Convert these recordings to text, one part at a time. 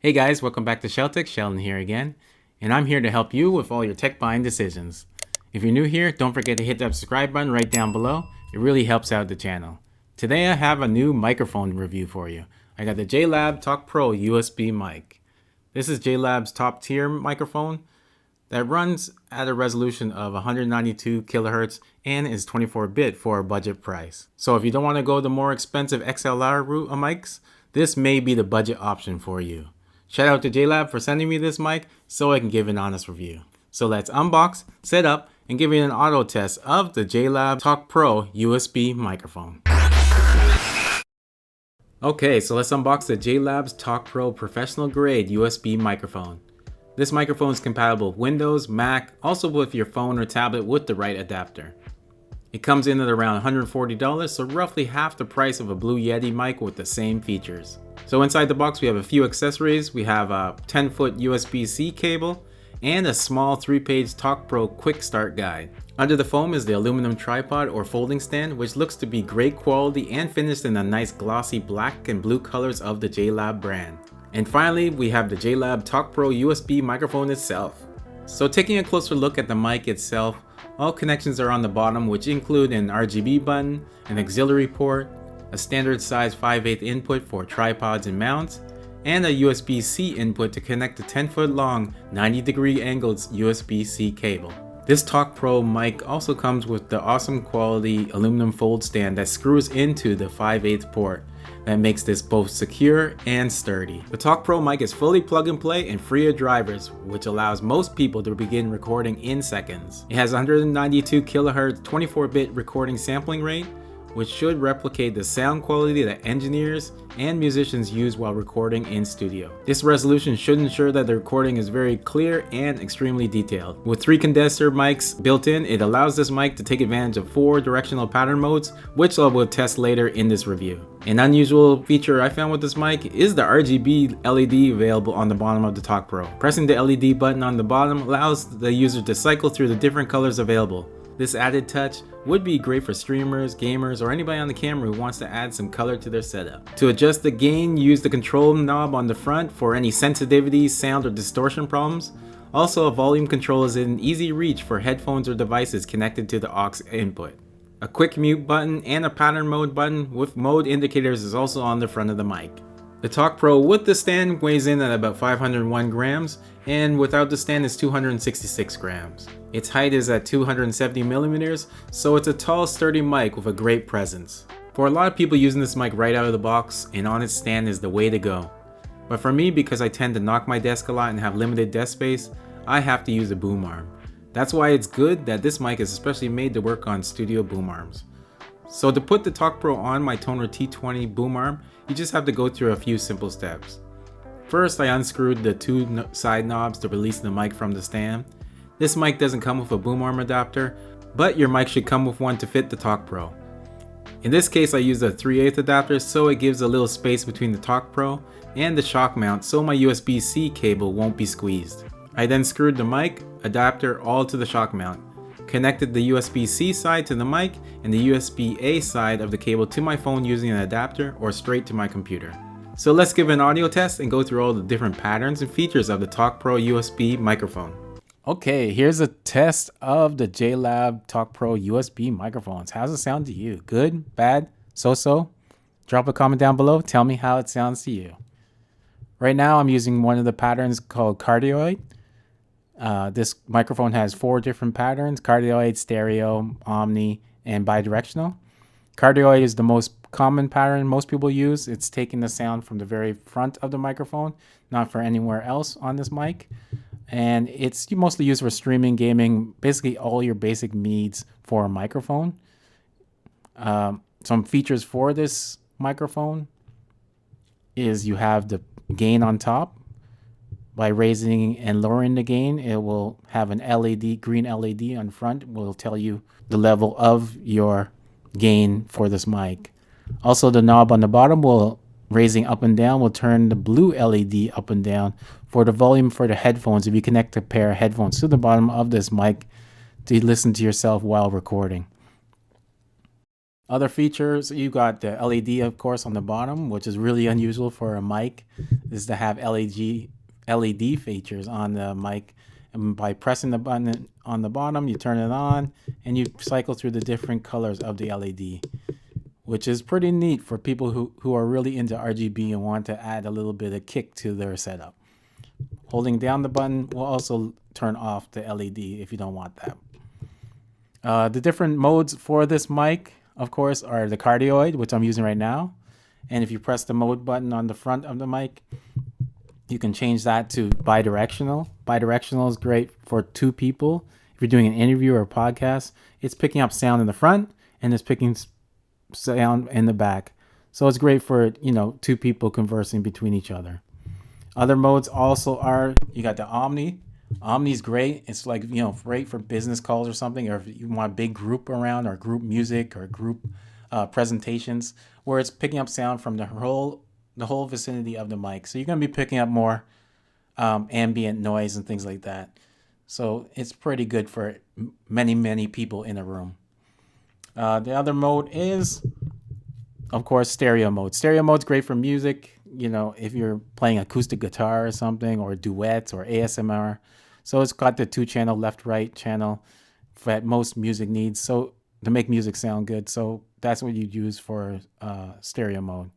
Hey guys, welcome back to SHELTECH. Sheldon here again, and I'm here to help you with all your tech buying decisions. If you're new here, don't forget to hit that subscribe button right down below. It really helps out the channel. Today I have a new microphone review for you. I got the JLAB Talk Pro USB mic. This is JLAB's top tier microphone that runs at a resolution of 192 kilohertz and is 24-bit for a budget price. So if you don't want to go the more expensive XLR route of mics, this may be the budget option for you. Shout out to JLAB for sending me this mic so I can give an honest review. So let's unbox, set up, and give you an auto test of the JLAB Talk Pro USB microphone. Okay, so let's unbox the JLAB's Talk Pro professional grade USB microphone. This microphone is compatible with Windows, Mac, also with your phone or tablet with the right adapter. It comes in at around $140, so roughly half the price of a Blue Yeti mic with the same features. So inside the box we have a few accessories. We have a 10-foot USB-C cable and a small 3-page Talk Pro quick start guide. Under the foam is the aluminum tripod or folding stand, which looks to be great quality and finished in the nice glossy black and blue colors of the JLAB brand. And finally, we have the JLAB Talk Pro USB microphone itself. So taking a closer look at the mic itself, all connections are on the bottom, which include an RGB button, an auxiliary port, a standard size 5/8 input for tripods and mounts, and a USB-C input to connect the 10-foot long 90-degree angled USB-C cable. This Talk Pro mic also comes with the awesome quality aluminum fold stand that screws into the 5/8 port. That makes this both secure and sturdy. The Talk Pro mic is fully plug and play and free of drivers, which allows most people to begin recording in seconds. It has 192 kilohertz 24-bit recording sampling rate, which should replicate the sound quality that engineers and musicians use while recording in studio. This resolution should ensure that the recording is very clear and extremely detailed. With 3 condenser mics built in, it allows this mic to take advantage of 4 directional pattern modes, which I will test later in this review. An unusual feature I found with this mic is the RGB LED available on the bottom of the Talk Pro. Pressing the LED button on the bottom allows the user to cycle through the different colors available. This added touch would be great for streamers, gamers, or anybody on the camera who wants to add some color to their setup. To adjust the gain, use the control knob on the front for any sensitivity, sound, or distortion problems. Also, a volume control is in easy reach for headphones or devices connected to the aux input. A quick mute button and a pattern mode button with mode indicators is also on the front of the mic. The Talk Pro with the stand weighs in at about 501 grams, and without the stand is 266 grams. Its height is at 270 millimeters, so it's a tall, sturdy mic with a great presence. For a lot of people, using this mic right out of the box and on its stand is the way to go. But for me, because I tend to knock my desk a lot and have limited desk space, I have to use a boom arm. That's why it's good that this mic is especially made to work on studio boom arms. So to put the Talk Pro on my Toner T20 boom arm, you just have to go through a few simple steps. First, I unscrewed the 2 side knobs to release the mic from the stand. This mic doesn't come with a boom arm adapter, but your mic should come with one to fit the Talk Pro. In this case, I used a 3/8 adapter, so it gives a little space between the Talk Pro and the shock mount so my USB-C cable won't be squeezed. I then screwed the mic adapter all to the shock mount, connected the USB-C side to the mic and the USB-A side of the cable to my phone using an adapter or straight to my computer. So let's give an audio test and go through all the different patterns and features of the Talk Pro USB microphone. Okay, here's a test of the JLAB Talk Pro USB microphones. How's it sound to you? Good? Bad? So-so? Drop a comment down below. Tell me how it sounds to you. Right now I'm using one of the patterns called cardioid. This microphone has 4 different patterns: cardioid, stereo, omni, and bidirectional. Cardioid is the most common pattern most people use. It's taking the sound from the very front of the microphone, not for anywhere else on this mic. And it's mostly used for streaming, gaming, basically all your basic needs for a microphone. Some features for this microphone is you have the gain on top. By raising and lowering the gain, it will have an LED, green LED on front, will tell you the level of your gain for this mic. Also, the knob on the bottom will, raising up and down, will turn the blue LED up and down for the volume for the headphones if you connect a pair of headphones to the bottom of this mic to listen to yourself while recording. Other features, you got the LED, of course, on the bottom, which is really unusual for a mic, is to have LED features on the mic. And by pressing the button on the bottom, you turn it on and you cycle through the different colors of the LED, which is pretty neat for people who are really into RGB and want to add a little bit of kick to their setup. Holding down the button will also turn off the LED if you don't want that. The different modes for this mic, of course, are the cardioid, which I'm using right now. And if you press the mode button on the front of the mic, you can change that to bidirectional. Bidirectional is great for two people. If you're doing an interview or a podcast, it's picking up sound in the front and it's picking sound in the back. So it's great for, two people conversing between each other. Other modes also are, you got the Omni. Omni's great. It's like, great for business calls or something, or if you want a big group around, or group music, or group presentations, where it's picking up sound from the whole vicinity of the mic. So you're going to be picking up more ambient noise and things like that. So it's pretty good for many people in a room. The other mode is, of course, stereo mode. Stereo mode's great for music, if you're playing acoustic guitar or something, or duets or ASMR. So it's got the 2-channel left-right channel for most music needs, so to make music sound good. So that's what you use for stereo mode.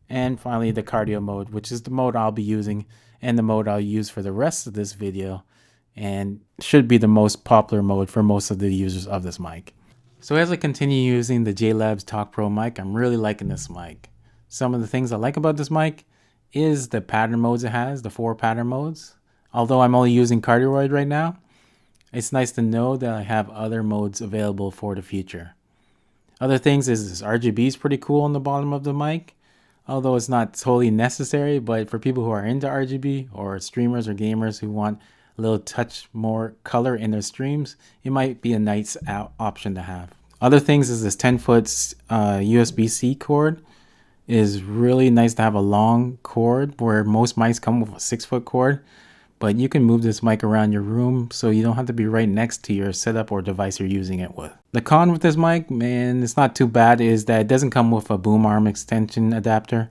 And finally, the cardio mode, which is the mode I'll be using and the mode I'll use for the rest of this video, and should be the most popular mode for most of the users of this mic. So as I continue using the JLABS Talk Pro mic, I'm really liking this mic. Some of the things I like about this mic is the pattern modes it has, the 4 pattern modes. Although I'm only using cardioid right now, it's nice to know that I have other modes available for the future. Other things is this RGB is pretty cool on the bottom of the mic, although it's not totally necessary, but for people who are into RGB or streamers or gamers who want a little touch more color in their streams, it might be a nice option to have. Other things is this 10-foot USB-C cord. Is really nice to have a long cord, where most mics come with a 6-foot cord, but you can move this mic around your room so you don't have to be right next to your setup or device you're using it with. The con with this mic, man, it's not too bad, is that it doesn't come with a boom arm extension adapter.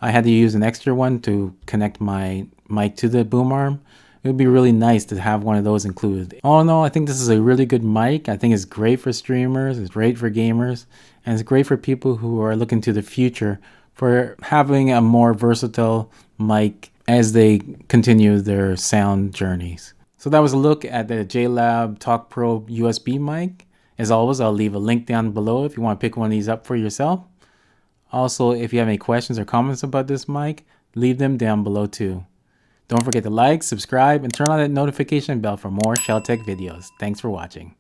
I had to use an extra one to connect my mic to the boom arm. It would be really nice to have one of those included. All in all, I think this is a really good mic. I think it's great for streamers, it's great for gamers, and it's great for people who are looking to the future for having a more versatile mic as they continue their sound journeys. So that was a look at the JLAB Talk Pro USB mic. As always, I'll leave a link down below if you want to pick one of these up for yourself. Also, if you have any questions or comments about this mic, leave them down below too. Don't forget to like, subscribe, and turn on that notification bell for more SHELTECH videos. Thanks for watching.